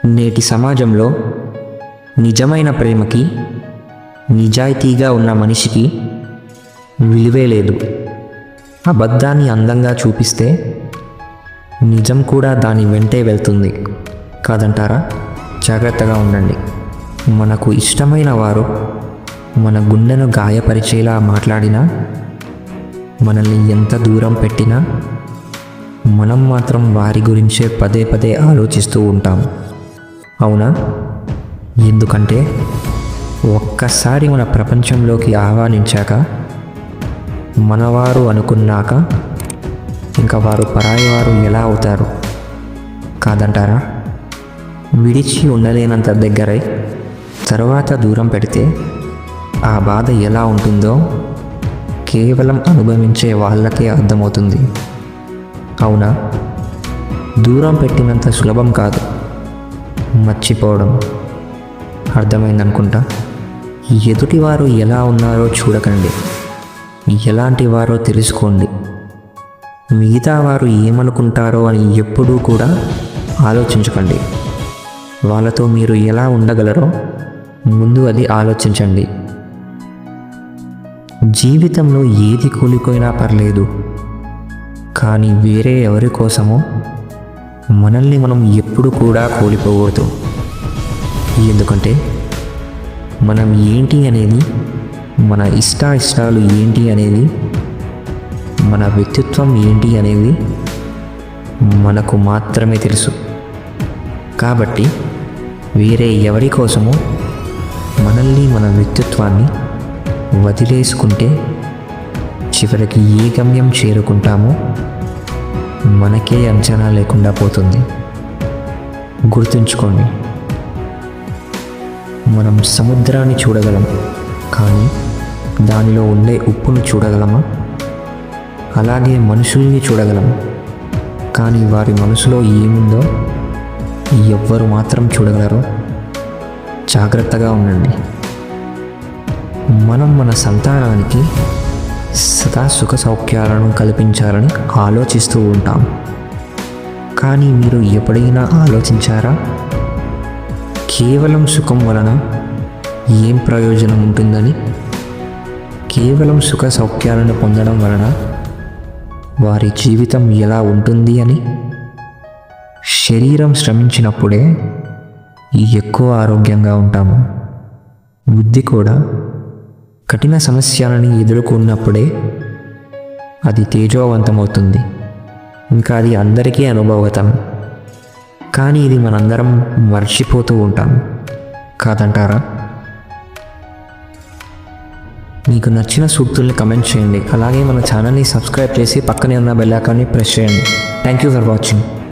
నేటి సమాజంలో నిజమైన ప్రేమకి, నిజాయితీగా ఉన్న మనిషికి విలువే లేదు. అబద్ధాన్ని అందంగా చూపిస్తే నిజం కూడా దాని వెంటే వెళ్తుంది కాదంటారా? జాగ్రత్తగా ఉండండి. మనకు ఇష్టమైన వారు మన గుండెను గాయపరిచేలా మాట్లాడినా, మనల్ని ఎంత దూరం పెట్టినా మనం మాత్రం వారి గురించే పదే పదే ఆలోచిస్తూ ఉంటాం. అవునా? ఎందుకంటే ఒక్కసారి మన ప్రపంచంలోకి ఆహ్వానించాక, మనవారు అనుకున్నాక ఇంకా వారు పరాయి వారు ఎలా అవుతారు కాదంటారా? విడిచి ఉండలేనంత దగ్గరై తర్వాత దూరం పెడితే ఆ బాధ ఎలా ఉంటుందో కేవలం అనుభవించే వాళ్ళకే అర్థమవుతుంది. అవునా? దూరం పెట్టినంత సులభం కాదు మర్చిపోవడం. అర్థమైందనుకుంటా. ఎదుటివారు ఎలా ఉన్నారో చూడకండి, ఎలాంటి వారో తెలుసుకోండి. మిగతా వారు ఏమనుకుంటారో అని ఎప్పుడూ కూడా ఆలోచించకండి. వాళ్ళతో మీరు ఎలా ఉండగలరో ముందు అది ఆలోచించండి. జీవితంలో ఏది కూలిపోయినా పర్లేదు, కానీ వేరే ఎవరి కోసమో మనల్ని మనం ఎప్పుడు కూడా కోల్పోకూడదు. ఎందుకంటే మనం ఏంటి అనేది, మన ఇష్టాలు ఏంటి అనేది, మన వ్యక్తిత్వం ఏంటి అనేది మనకు మాత్రమే తెలుసు. కాబట్టి వేరే ఎవరి కోసమో మనల్ని, మన వ్యక్తిత్వాన్ని వదిలేసుకుంటే చివరికి ఏ గమ్యం చేరుకుంటామో మనకే అంచనా లేకుండా పోతుంది. గుర్తుంచుకోండి, మనం సముద్రాన్ని చూడగలం, కానీ దానిలో ఉండే ఉప్పును చూడగలమా? అలాగే మనుషుల్ని చూడగలం, కానీ వారి మనసులో ఏముందో ఎవ్వరు మాత్రం చూడగలరు. జాగ్రత్తగా ఉండండి. మనం మన సంతానానికి సదా సుఖ సౌఖ్యాలను కల్పించాలని ఆలోచిస్తూ ఉంటాం. కానీ మీరు ఎప్పుడైనా ఆలోచించారా? కేవలం సుఖం వలన ఏం ప్రయోజనం ఉంటుందని? కేవలం సుఖ సౌఖ్యాలను పొందడం వలన వారి జీవితం ఎలా ఉంటుంది అని? శరీరం శ్రమించినప్పుడే ఎక్కువ ఆరోగ్యంగా ఉంటాము. బుద్ధి కూడా కఠిన సమస్యలని ఎదుర్కొన్నప్పుడే అది తేజోవంతమవుతుంది. ఇంకా అది అందరికీ అనుభవతం. కానీ ఇది మనందరం మర్చిపోతూ ఉంటాం కాదంటారా? మీకు నచ్చిన సూక్తుల్ని కమెంట్ చేయండి. అలాగే మన ఛానల్ని సబ్స్క్రైబ్ చేసి పక్కనే ఉన్న బెల్ ఐకాన్ని ప్రెస్ చేయండి. Thank you for watching.